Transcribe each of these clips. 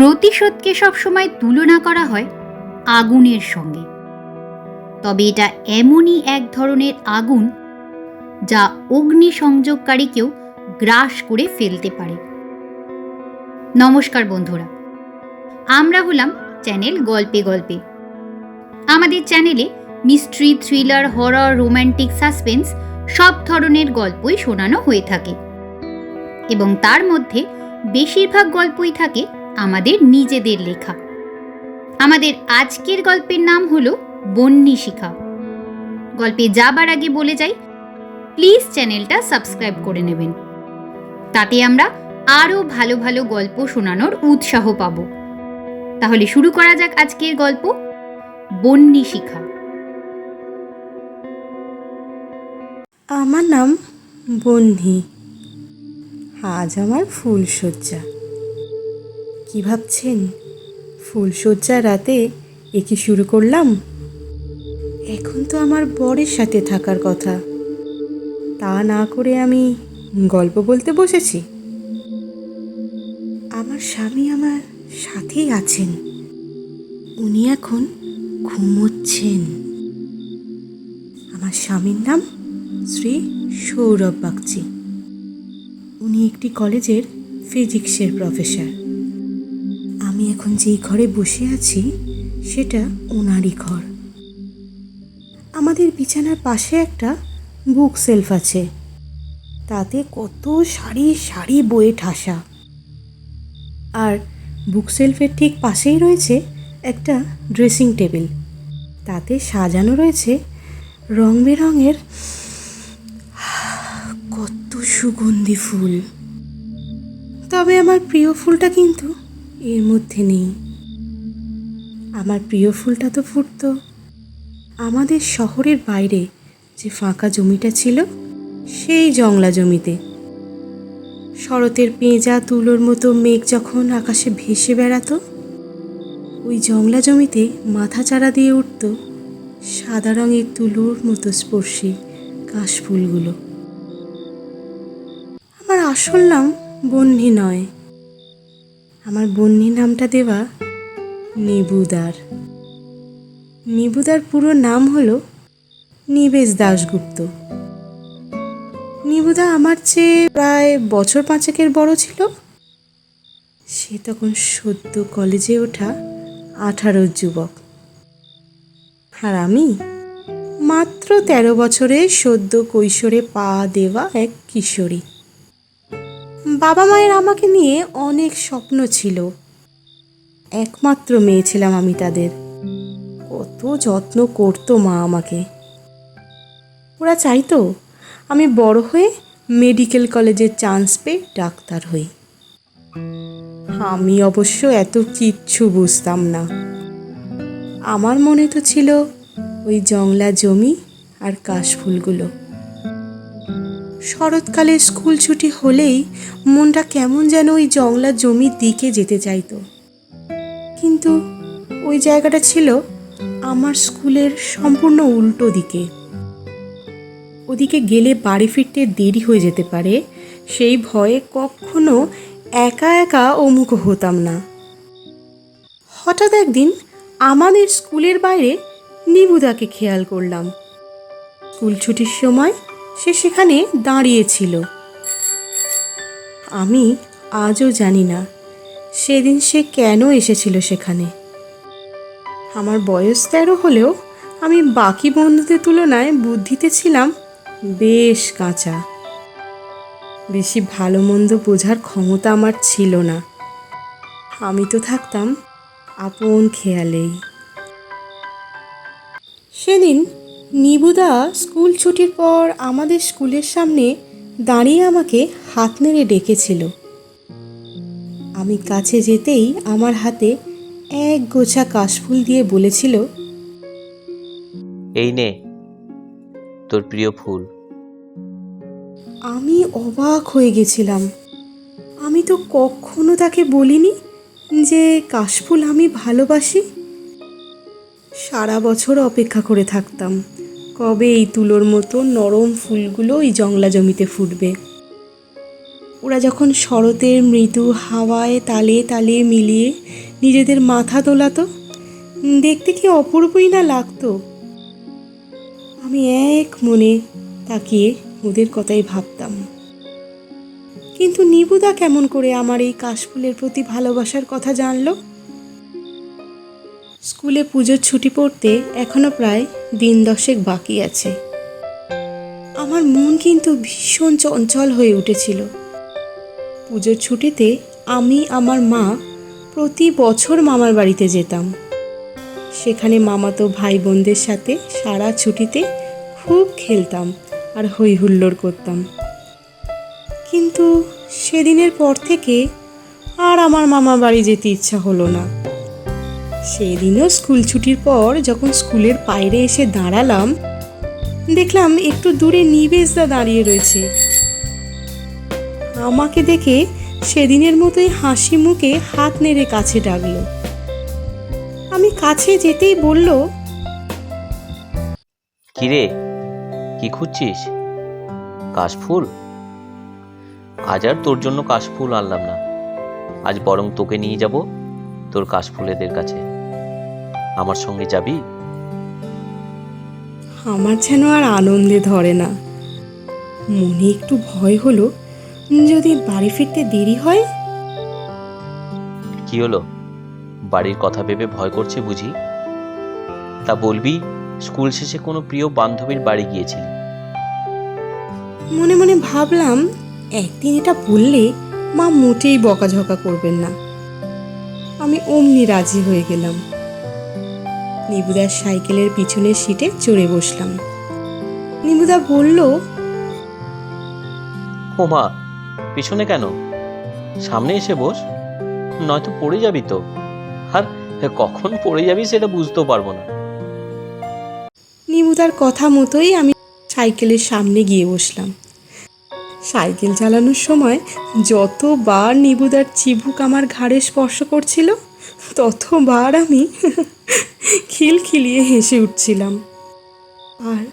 প্রতিশোধকে সবসময় তুলনা করা হয় আগুনের সঙ্গে, তবে এটা এমনই এক ধরনের আগুন যা অগ্নিসংযোগকারীকেও গ্রাস করে ফেলতে পারে। নমস্কার বন্ধুরা, আমরা হলাম চ্যানেল গল্পে গল্পে। আমাদের চ্যানেলে mystery, thriller, horror, romantic, suspense সব ধরনের গল্পই শোনানো হয়ে থাকে এবং তার মধ্যে বেশিরভাগ গল্পই থাকে আমাদের নিজেদের লেখা। আমাদের আজকের গল্পের নাম হলো বন্যী শিখা। গল্পে যাবার আগে বলে যাই, প্লিজ চ্যানেলটা সাবস্ক্রাইব করে নেবেন, তাতে আমরা আরও ভালো ভালো গল্প শোনানোর উৎসাহ পাব। তাহলে শুরু করা যাক আজকের গল্প, বন্যী শিখা। আমার নাম বন্যী। আজ আমার ফুলশয্যা। কি ভাবছেন, ফুলশয্যার রাতে একে শুরু করলাম? এখন তো আমার বরের সাথে থাকার কথা, তা না করে আমি গল্প বলতে বসেছি। আমার স্বামী আমার সাথেই আছেন, উনি এখন ঘুমোচ্ছেন। আমার স্বামীর নাম শ্রী সৌরভ বাগচি। উনি একটি কলেজের ফিজিক্সের প্রফেসর। আমি এখন যেই ঘরে বসে আছি সেটা ওনারই ঘর। আমাদের বিছানার পাশে একটা বুক সেলফ আছে, তাতে কত সারি সারি বইয়ে ঠাসা। আর বুক সেলফের ঠিক পাশেই রয়েছে একটা ড্রেসিং টেবিল, তাতে সাজানো রয়েছে রং বেরঙের কত সুগন্ধি ফুল। তবে আমার প্রিয় ফুলটা কিন্তু এর মধ্যে নেই। আমার প্রিয় ফুলটা তো ফুটতো আমাদের শহরের বাইরে যে ফাঁকা জমিটা ছিল, সেই জংলা জমিতে। শরতের পেঁজা তুলোর মতো মেঘ যখন আকাশে ভেসে বেড়াতো, ওই জংলা জমিতে মাথা চারা দিয়ে উঠত সাদা রঙের তুলোর মতো স্পর্শী কাশফুলগুলো। আমার আসল নাম বন্যী নয়, আমার বন্যী নামটা দেওয়া নিবুদার। নিবুদার পুরো নাম হলো নিবেশ দাশগুপ্ত। নিবুদা আমার চেয়ে প্রায় বছর 5 বড় ছিল। সে তখন সদ্য কলেজে ওঠা 18 যুবক, আর আমি মাত্র 13 বছরে সদ্য কৈশোরে পা দেওয়া এক কিশোরী। বাবা মায়ের আমাকে নিয়ে অনেক স্বপ্ন ছিল, একমাত্র মেয়ে ছিলাম আমি তাদের। কত যত্ন করতো মা আমাকে। ওরা চাইতো আমি বড় হয়ে মেডিকেল কলেজে চান্স পেয়ে ডাক্তার হই। আমি অবশ্য এত কিচ্ছু বুঝতাম না। আমার মনে তো ছিল ওই জংলা জমি আর কাশফুলগুলো। শরৎকালে স্কুল ছুটি হলেই মনটা কেমন যেন ওই জংলা জমির দিকে যেতে চাইতো। কিন্তু ওই জায়গাটা ছিল আমার স্কুলের সম্পূর্ণ উল্টো দিকে। ওদিকে গেলে বাড়ি ফিরতে দেরি হয়ে যেতে পারে, সেই ভয়ে কখনো একা একা অমুখ হতাম না। হঠাৎ একদিন আমাদের স্কুলের বাইরে নিবুদাকে খেয়াল করলাম। স্কুল ছুটির সময় সে সেখানে দাঁড়িয়েছিল। আমি আজও জানি না সেদিন সে কেন এসেছিল সেখানে। আমার বয়স 13 হলেও আমি বাকি বন্ধুদের তুলনায় বুদ্ধিতে ছিলাম বেশ কাঁচা। বেশি ভালো মন্দ বোঝার ক্ষমতা আমার ছিল না। আমি তো থাকতাম আপন খেয়ালেই। সেদিন নিবুদা স্কুল ছুটির পর আমাদের স্কুলের সামনে দাঁড়িয়ে আমাকে হাত নেড়ে ডেকেছিল। আমি কাছে যেতেই আমার হাতে এক গোছা কাশফুল দিয়ে বলেছিল, এই নে তোর প্রিয় ফুল। আমি অবাক হয়ে গেছিলাম। আমি তো কখনো তাকে বলিনি যে কাশফুল আমি ভালোবাসি। সারা বছর অপেক্ষা করে থাকতাম কবে এই তুলোর মতো নরম ফুলগুলো এই জংলা জমিতে ফুটবে। ওরা যখন শরতের মৃদু হাওয়ায় তালে তালে মিলিয়ে নিজেদের মাথা দোলাতো, দেখতে কি অপূর্বই না লাগতো। আমি এক মনে তাকিয়ে ওদের কথাই ভাবতাম। কিন্তু নিবুদা কেমন করে আমার এই কাশফুলের প্রতি ভালোবাসার কথা জানলো? স্কুলে পুজোর ছুটি পড়তে এখনো প্রায় দিন 10 বাকি আছে। আমার মন কিন্তু ভীষণ চঞ্চল হয়ে উঠেছিল। পুজোর ছুটিতে আমি আমার মা প্রতি বছর মামার বাড়িতে যেতাম। সেখানে মামাতো ভাই বোনদের সাথে সারা ছুটিতে খুব খেলতাম আর হই হুল্লোড় করতাম। কিন্তু সেদিনের পর থেকে আর আমার মামার বাড়ি যেতে ইচ্ছা হলো না। সেদিনও স্কুল ছুটির পর যখন স্কুলের বাইরে এসে দাঁড়ালাম, দেখলাম একটু দূরে নিবেশদা দাঁড়িয়ে রয়েছে। আমাকে দেখে সেদিনের মতোই হাসি মুখে হাত নেড়ে কাছে ডাকলো। আমি কাছে যেতেই বলল, কিরে, কি খুঁজছিস? কাশফুল? আজ আর তোর জন্য কাশফুল আনলাম না, আজ বরং তোকে নিয়ে যাব তোর কাশফুলেদের কাছে। আমার সঙ্গে যাবি? আমার যেন আর আনন্দে ধরে না। মনে একটু ভয় হলো, যদি বাড়ি ফিরতে দেরি হয়। কি হলো, বাড়ির কথা ভেবে ভয় করছে বুঝি? তা বলবি স্কুল শেষে কোনো প্রিয় বান্ধবীর বাড়ি গিয়েছিলি। মনে মনে ভাবলাম, একদিন এটা বললে মা মোটেই বকাঝকা করবেন না। আমি অমনি রাজি হয়ে গেলাম। নিবুদার সাইকেলের পিছনের সিটে চড়ে বসলাম। নিবুদা বলল, ও মা, পিছনে কেন? সামনে এসে বস, নয়তো পড়ে যাবি তো। আর কখন পড়ে যাবি সেটা বুঝতেও পারবো না। নিবুদার কথা মতোই আমি সাইকেলের সামনে গিয়ে বসলাম। সাইকেল চালানোর সময় যতবার নিবুদার চিবুক আমার ঘাড়ে স্পর্শ করছিল, ততবার আমি খিলখিলিয়ে হেসে উঠছিলাম। আর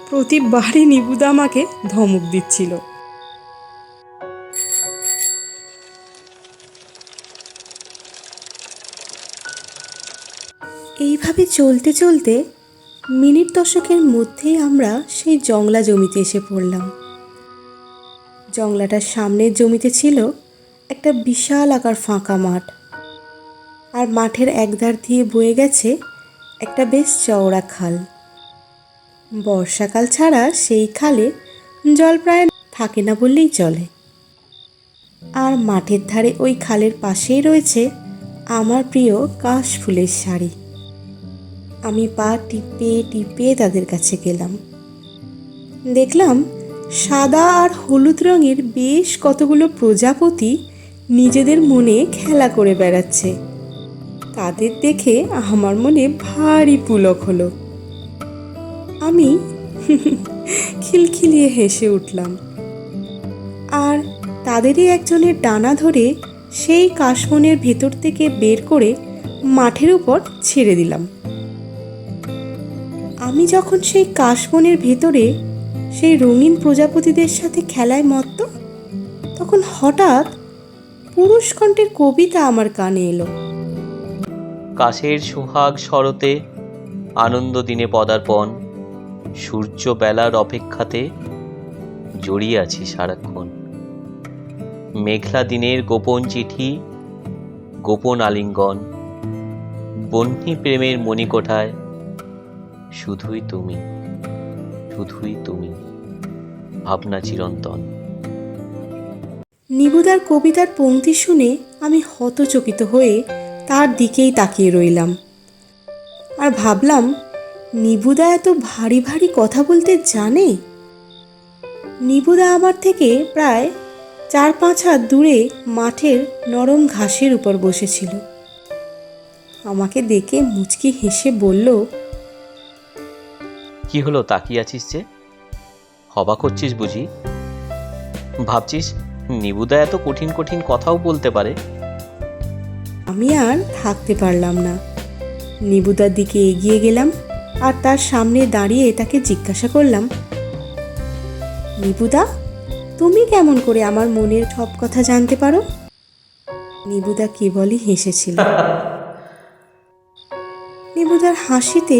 প্রতিবারই নিবুদা আমাকে ধমক দিচ্ছিল। এইভাবে চলতে চলতে মিনিট 10 মধ্যেই আমরা সেই জংলা জমিতে এসে পড়লাম। জংলাটার সামনের জমিতে ছিল একটা বিশাল আকার ফাঁকা মাঠ, আর মাঠের একধার দিয়ে বয়ে গেছে একটা বেশ চওড়া খাল। বর্ষাকাল ছাড়া সেই খালে জল প্রায় থাকে না বললেই চলে। আর মাঠের ধারে ওই খালের পাশেই রয়েছে আমার প্রিয় কাশফুলের শাড়ি। আমি পা টিপে টিপে তাদের কাছে গেলাম। দেখলাম সাদা আর হলুদ রঙের বেশ কতগুলো প্রজাপতি নিজেদের মনে খেলা করে বেড়াচ্ছে। তাদের দেখে আমার মনে ভারী পুলক হলো। আমি খিলখিলিয়ে হেসে উঠলাম, আর তাদেরই একজনের ডানা ধরে সেই কাশবনের ভেতর থেকে বের করে মাঠের উপর ছেড়ে দিলাম। আমি যখন সেই কাশবনের ভেতরে সেই রঙিন প্রজাপতিদের সাথে খেলায় মত্ত, তখন হঠাৎ পুরুষ কণ্ঠের কবিতা আমার কানে এলো। কাশের সোহাগ শরতে, আনন্দ দিনে পদার্পণ, সূর্য বেলার অপেক্ষাতে জড়িয়ে আছি সারাক্ষণ। মেঘলা দিনের গোপন চিঠি, গোপন আলিঙ্গন, বন্যী প্রেমের মণিকোঠায় শুধুই তুমি, শুধুই তুমি, ভাবনা চিরন্তন। নিবুদার কবিতার পংক্তি শুনে আমি হতচকিত হয়ে তার দিকেই তাকিয়ে রইলাম। আর ভাবলাম, নিবুদা এত ভারী ভারী কথা বলতে জানে? নিবুদা আমার থেকে প্রায় 4-5 হাত দূরে মাঠের নরম ঘাসের উপর বসেছিল। আমাকে দেখে মুচকি হেসে বলল, কি হলো, তাকিয়ে আছিস যে? অবাক হচ্ছিস বুঝি? ভাবছিস নিবুদা এত কঠিন কঠিন কথাও বলতে পারে? আমি আর থাকতে পারলাম না। নিবুদার দিকে এগিয়ে গেলাম আর তার সামনে দাঁড়িয়ে তাকে জিজ্ঞাসা করলাম, নিবুদা, তুমি কেমন করে আমার মনের সব কথা জানতে পারো? নিবুদা কেবলই হেসেছিল। নিবুদার হাসিতে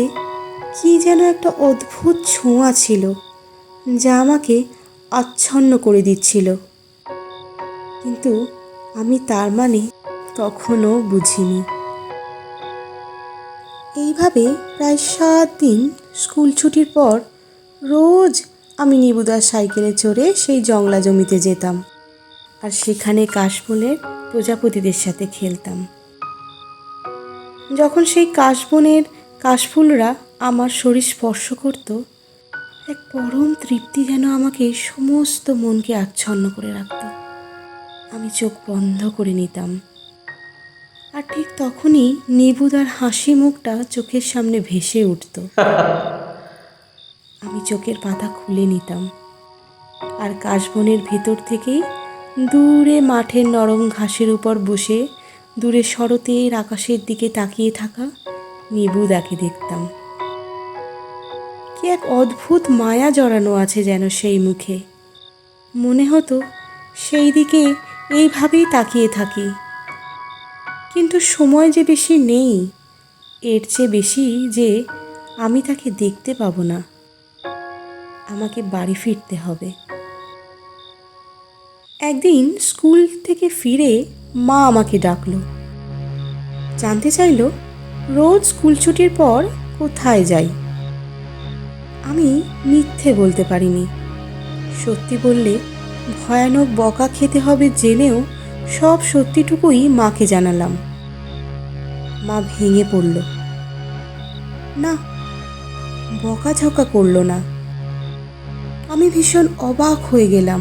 কি যেন একটা অদ্ভুত ছোঁয়া ছিল, যা আমাকে আচ্ছন্ন করে দিচ্ছিল। কিন্তু আমি তার মানে তখনও বুঝিনি। এইভাবে প্রায় 7 দিন স্কুল ছুটির পর রোজ আমি নিবুদার সাইকেলে চড়ে সেই জংলা জমিতে যেতাম, আর সেখানে কাশবনের প্রজাপতিদের সাথে খেলতাম। যখন সেই কাশবনের কাশফুলরা আমার শরীর স্পর্শ করত, এক পরম তৃপ্তি যেন আমাকে সমস্ত মনকে আচ্ছন্ন করে রাখত। আমি চোখ বন্ধ করে নিতাম, আর ঠিক তখনই নিবুদার হাসি মুখটা চোখের সামনে ভেসে উঠত। আমি চোখের পাতা খুলে নিতাম, আর কাশবনের ভেতর থেকেই দূরে মাঠের নরম ঘাসের উপর বসে দূরে শরতের আকাশের দিকে তাকিয়ে থাকা নিবুদাকে দেখতাম। কি এক অদ্ভুত মায়া জড়ানো আছে যেন সেই মুখে। মনে হতো সেই দিকে এইভাবেই তাকিয়ে থাকি। কিন্তু সময় যে বেশি নেই, এর চেয়ে বেশি যে আমি তাকে দেখতে পাবো না। আমাকে বাড়ি ফিরতে হবে। একদিন স্কুল থেকে ফিরে মা আমাকে ডাকলো, জানতে চাইলো রোজ স্কুল ছুটির পর কোথায় যাই। আমি মিথ্যে বলতে পারিনি। সত্যি বললে ভয়ানক বকা খেতে হবে জেনেও সব সত্যিটুকুই মাকে জানালাম। মা ভেঙে পড়ল। না, বকাঝকা করলো না। আমি ভীষণ অবাক হয়ে গেলাম।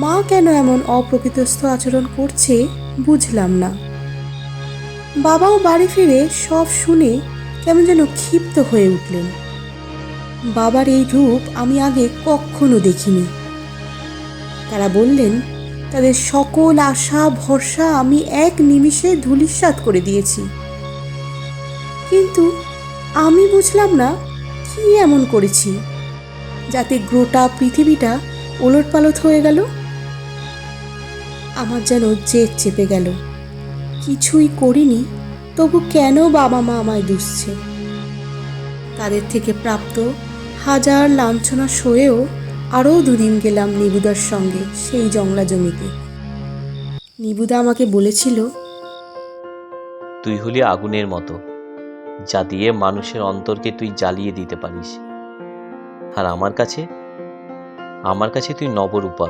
মা কেন এমন অপ্রকৃতস্থ আচরণ করছে বুঝলাম না। বাবাও বাড়ি ফিরে সব শুনে কেমন যেন ক্ষিপ্ত হয়ে উঠলেন। বাবার এই রূপ আমি আগে কখনো দেখিনি। তারা বললেন তাদের সকল আশা ভরসা আমি এক নিমিষে ধূলিসাৎ করে দিয়েছি। কিন্তু আমি বুঝলাম না কি এমন করেছি যাতে গোটা পৃথিবীটা ওলটপালট হয়ে গেল। আমার যেন জেদ চেপে গেল। কিছুই করিনি, তবু কেন বাবা মা আমায় দুষছে। তাদের থেকে প্রাপ্ত হাজার লাঞ্ছনা সয়েও আরও 2 দিন গেলাম নিবুদার সঙ্গে সেই জংলা জমিতে। নিবুদা আমাকে বলেছিল, তুই হলি আগুনের মতো, যা দিয়ে মানুষের অন্তরকে তুই জ্বালিয়ে দিতে পারিস। আর আমার কাছে তুই নবরূপা,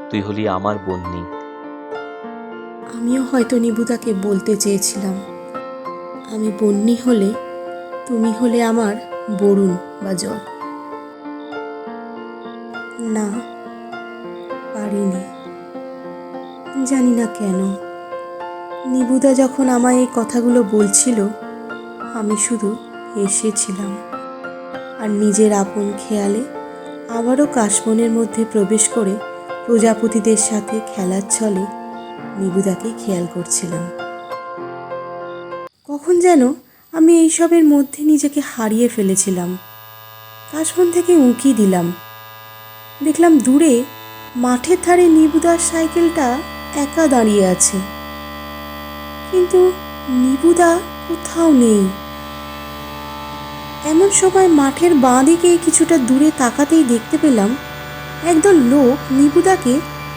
তুই হলি আমার বন্যী। আমিও হয়তো নিবুদাকে বলতে চেয়েছিলাম, আমি বন্যী হলে তুমি হলে আমার বরুণ বা জল। না, পারিনি। জানি না কেন। নিবুদা যখন আমায় এই কথাগুলো বলছিল, আমি শুধু হেসেছিলাম, আর নিজের আপন খেয়ালে আবারও কাশবনের মধ্যে প্রবেশ করে প্রজাপতিদের সাথে খেলার ছলে নিবুদাকে খেয়াল করছিলাম। কখন যেন আমি এইসবের মধ্যে নিজেকে হারিয়ে ফেলেছিলাম। কাশবন থেকে উঁকি দিলাম, দেখলাম দূরে মাঠের ধারে নিবুদার সাইকেলটা একা দাঁড়িয়ে আছে, কিন্তু নিবুদা কোথাও নেই। এমন সময় মাঠের বাঁ দিকে কিছুটা দূরে তাকাতেই দেখতে পেলাম একদল লোক নিবুদাকে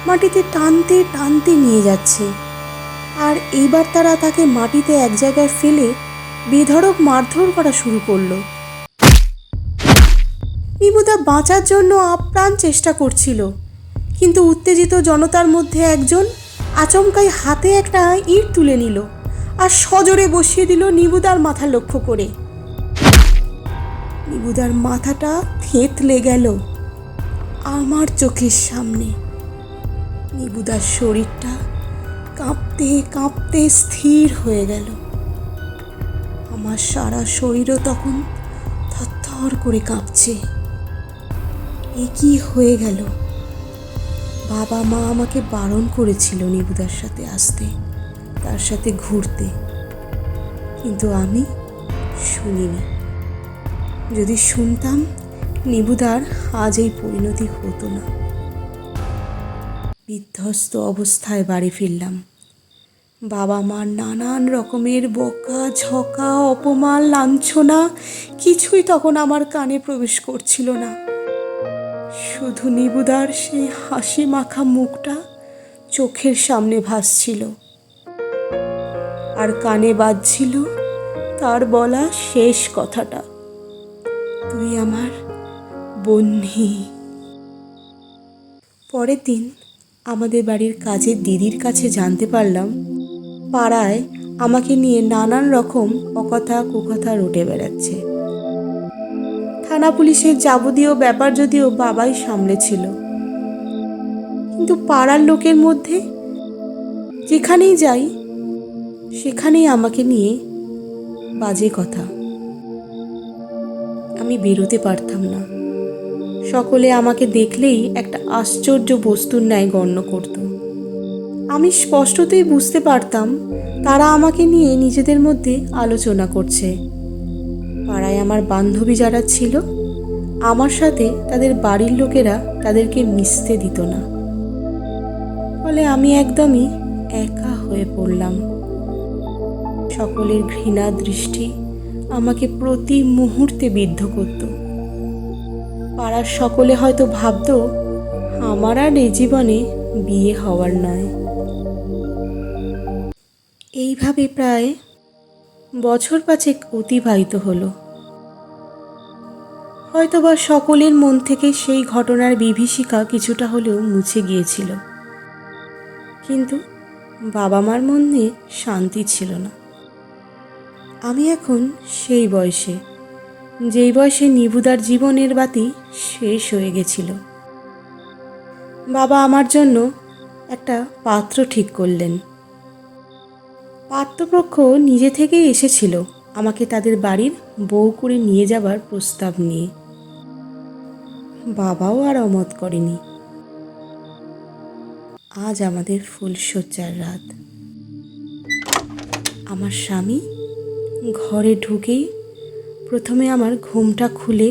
মাটিতে টানতে টানতে নিয়ে যাচ্ছে, আর এইবার তারা তাকে মাটিতে এক জায়গায় ফেলে বেধড়ক মারধর করা শুরু করলো। নিবুদা বাঁচার জন্য আপ্রাণ চেষ্টা করছিল, কিন্তু উত্তেজিত জনতার মধ্যে একজন আচমকাই হাতে একটা ইট তুলে নিল আর সজোরে বসিয়ে দিল নিবুদার মাথা লক্ষ্য করে। নিবুদার মাথাটা থেঁতলে গেল আমার চোখের সামনে। নিবুদার শরীরটা কাঁপতে কাঁপতে স্থির হয়ে গেল। আমার সারা শরীরও তখন থরথর করে কাঁপছে। এ কি হয়ে গেল? বাবা মা আমাকে বারণ করেছিল নিবুদার সাথে আসতে, তার সাথে ঘুরতে, কিন্তু আমি শুনিনি। যদি শুনতাম, নিবুদার আজ এই পরিণতি হতো না। বিধ্বস্ত অবস্থায় বাড়ি ফিরলাম। বাবা মার নানান রকমের বকা ঝকা অপমান লাঞ্ছনা কিছুই তখন আমার কানে প্রবেশ করছিল না। শুধু নিবুদার সেই হাসি মাখা মুখটা চোখের সামনে ভাসছিল, আর কানে বাজছিল তার বলা শেষ কথাটা, তুই আমার বন্ধি। পরের দিন আমাদের বাড়ির কাজের দিদির কাছে জানতে পারলাম পাড়ায় আমাকে নিয়ে নানান রকম অকথা কুকথা রটে বেড়াচ্ছে। থানা পুলিশের যাবতীয় ব্যাপার যদিও বাবাই সামলেছিল, কিন্তু পাড়ার লোকের মধ্যে যেখানেই যাই সেখানেই আমাকে নিয়ে বাজে কথা। আমি বেরোতে পারতাম না। সকলে আমাকে দেখলেই একটা আশ্চর্য বস্তুর ন্যায় গণ্য করত। আমি স্পষ্টতই বুঝতে পারতাম তারা আমাকে নিয়ে নিজেদের মধ্যে আলোচনা করছে। পাড়ায় আমার বান্ধবী যারা ছিল, আমার সাথে তাদের বাড়ির লোকেরা তাদেরকে মিশতে দিত না। ফলে আমি একদমই একা হয়ে পড়লাম। সকলের ঘৃণা দৃষ্টি আমাকে প্রতি মুহূর্তে বিদ্ধ করত। পাড়ার সকলে হয়তো ভাবত আমার আর এই জীবনে বিয়ে হওয়ার নয়। এইভাবে প্রায় বছর 5 অতিবাহিত হলো। হয়তোবা সকলের মন থেকে সেই ঘটনার বিভীষিকা কিছুটা হলেও মুছে গিয়েছিল, কিন্তু বাবা মার মনে শান্তি ছিল না। আমি এখন সেই বয়সে, যেই বয়সে নিবুদার জীবনের বাতি শেষ হয়ে গেছিল। বাবা আমার জন্য একটা পাত্র ঠিক করলেন। পাত্রপক্ষ নিজে থেকেই এসেছিল আমাকে তাদের বাড়ির বউ করে নিয়ে যাবার প্রস্তাব নিয়ে। বাবাও আর অমত করেনি। আজ আমাদের ফুলশয্যার রাত। আমার স্বামী ঘরে ঢুকেই প্রথমে আমার ঘুমটা খুলে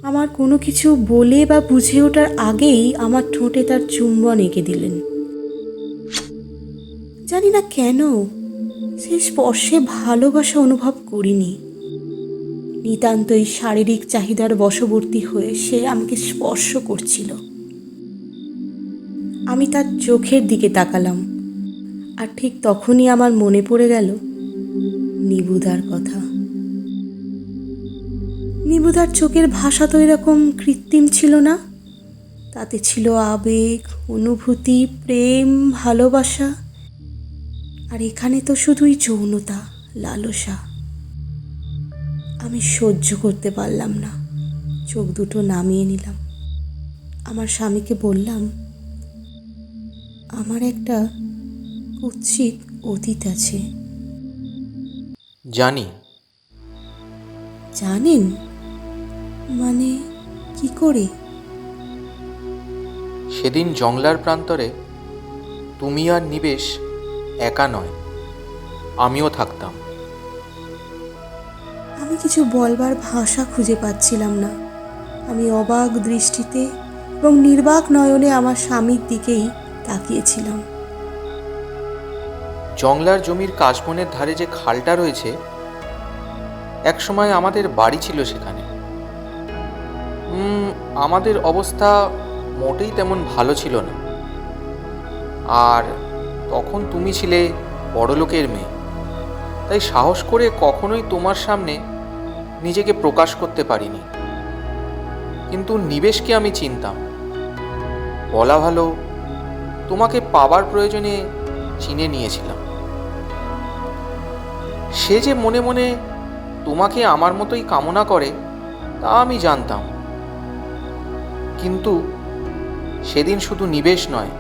আমার কোনো কিছু বলে বা বুঝে ওঠার আগেই আমার ঠোঁটে তার চুম্বন এঁকে দিলেন। জানি না কেন সেই স্পর্শে ভালোবাসা অনুভব করিনি। নিতান্তই শারীরিক চাহিদার বশবর্তী হয়ে সে আমাকে স্পর্শ করছিল। আমি তার চোখের দিকে তাকালাম, আর ঠিক তখনই আমার মনে পড়ে গেল নিবুদার কথা। নিবুদার চোখের ভাষা তো এরকম কৃত্রিম ছিল না, তাতে ছিল আবেগ, অনুভূতি, প্রেম, ভালোবাসা। আর এখানে তো শুধুই যৌনতা, লালসা। আমি সহ্য করতে পারলাম না, চোখ দুটো নামিয়ে নিলাম। আমার স্বামীকে বললাম, আমার একটা কুৎসিত অতীত আছে। জানি। জানেন? মানে কি করে? সেদিন জংলার প্রান্তরে তুমি আর নিবেশ একা নয়, আমিও থাকতাম। আমি কিছু বলবার ভাষা খুঁজে পাচ্ছিলাম না। আমি অবাক দৃষ্টিতে এবং নির্বাক নয়নে আমার স্বামীর দিকেই তাকিয়েছিলাম। জংলার জমির কাশবনের ধারে যে খালটা রয়েছে, একসময় আমাদের বাড়ি ছিল সেখানে। আমাদের অবস্থা মোটেই তেমন ভালো ছিল না। আর তখন তুমি ছিলে বড়লোকের মেয়ে, তাই সাহস করে কখনোই তোমার সামনে নিজেকে প্রকাশ করতে পারিনি। কিন্তু নিবেশকে আমি চিনতাম। বলা ভালো, তোমাকে পাবার প্রয়োজনে চিনে নিয়েছিলাম। সে যে মনে মনে তোমাকে আমার মতোই কামনা করে তা আমি জানতাম। কিন্তু সেদিন শুধু নিবেশ নয়,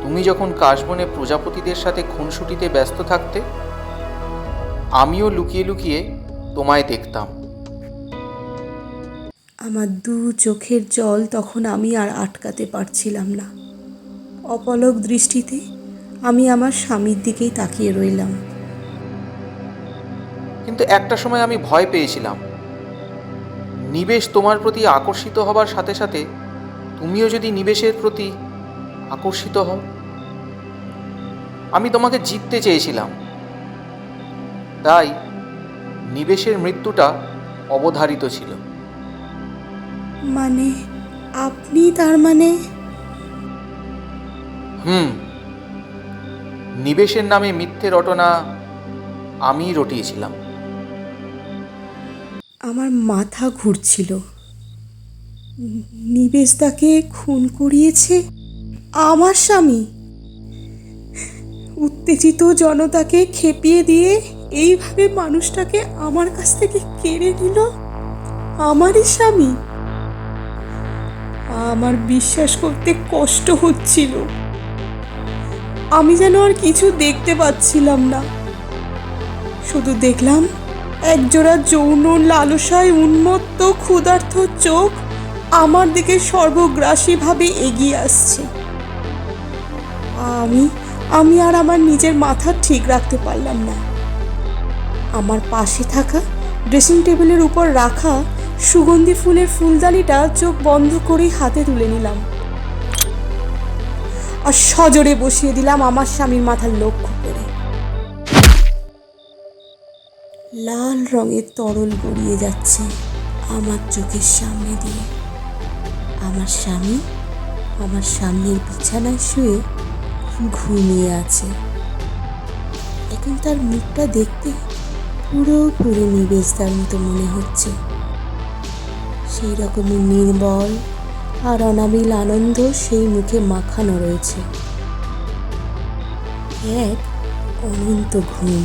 তুমি যখন কাশবনে প্রজাপতিদের সাথে খুনসুটিতে ব্যস্ত থাকতে, আমিও লুকিয়ে লুকিয়ে তোমায় দেখতাম। আমার দু চোখের জল তখন আমি আর আটকাতে পারছিলাম না। অপলক দৃষ্টিতে আমি আমার স্বামীর দিকেই তাকিয়ে রইলাম। কিন্তু একটা সময় আমি ভয় পেয়েছিলাম, নিবেশ তোমার প্রতি আকর্ষিত হবার সাথে সাথে তুমিও যদি নিবেশের প্রতি আকর্ষিত হও। আমি তোমাকে জিততে চেয়েছিলাম, তাই নিবেশের মৃত্যুটা অবধারিত ছিল। মানে আপনি তার মানে? নিবেশের নামে মিথ্যে রটনা আমি রটিয়েছিলাম। আমার মাথা ঘুরছিল। নিবেশদাকে খুন করিয়েছে আমার স্বামী। উত্তেজিত জনতাকে খেপিয়ে দিয়ে এইভাবে মানুষটাকে আমার কাছ থেকে কেড়ে নিল আমারই স্বামী। আমার বিশ্বাস করতে কষ্ট হচ্ছিল। আমি যেন আর কিছু দেখতে পাচ্ছিলাম না, শুধু দেখলাম একজোড়া যৌন লালসায় উন্মত্ত ক্ষুধার্ত চোখ আমার দিকে সর্বগ্রাসীভাবে এগিয়ে আসছে। আমি আর আমার নিজের মাথা ঠিক রাখতে পারলাম না। আমার পাশে থাকা ড্রেসিং টেবিলের উপর রাখা সুগন্ধি ফুলের ফুলদানিটা চোখ বন্ধ করেই হাতে তুলে নিলাম আর সজোরে বসিয়ে দিলাম আমার স্বামীর মাথার লক্ষ্য করে। লাল রঙের তরল গড়িয়ে যাচ্ছে আমার চোখের সামনে দিয়ে। আমার স্বামী আমার সামনের বিছানায় শুয়ে ঘুমিয়ে আছে। এখন তার মুখটা দেখতে পুরোপুরি নিবেশদার মতো মনে হচ্ছে। সেই রকমই নির্মল আর অনাবিল আনন্দ সেই মুখে মাখানো রয়েছে। এক অনন্ত ঘুম,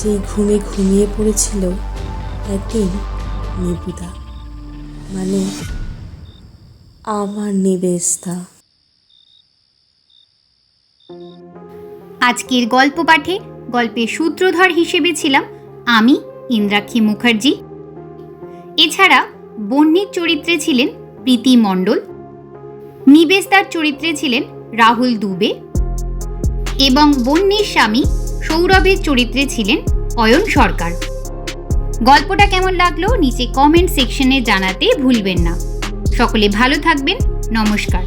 যে ঘুমে ঘুমিয়ে পড়েছিল একদিন নিবেদা, মানে আমার নিবেশদা। আজকের গল্প পাঠে গল্পের সূত্রধর হিসেবে ছিলাম আমি, ইন্দ্রাক্ষী মুখার্জি। এছাড়া বন্যির চরিত্রে ছিলেন প্রীতি মণ্ডল, নিবেশদার চরিত্রে ছিলেন রাহুল দুবে এবং বন্যির স্বামী সৌরভের চরিত্রে ছিলেন অয়ন সরকার। গল্পটা কেমন লাগলো নিচে কমেন্ট সেকশনে জানাতে ভুলবেন না। সকলে ভালো থাকবেন। নমস্কার।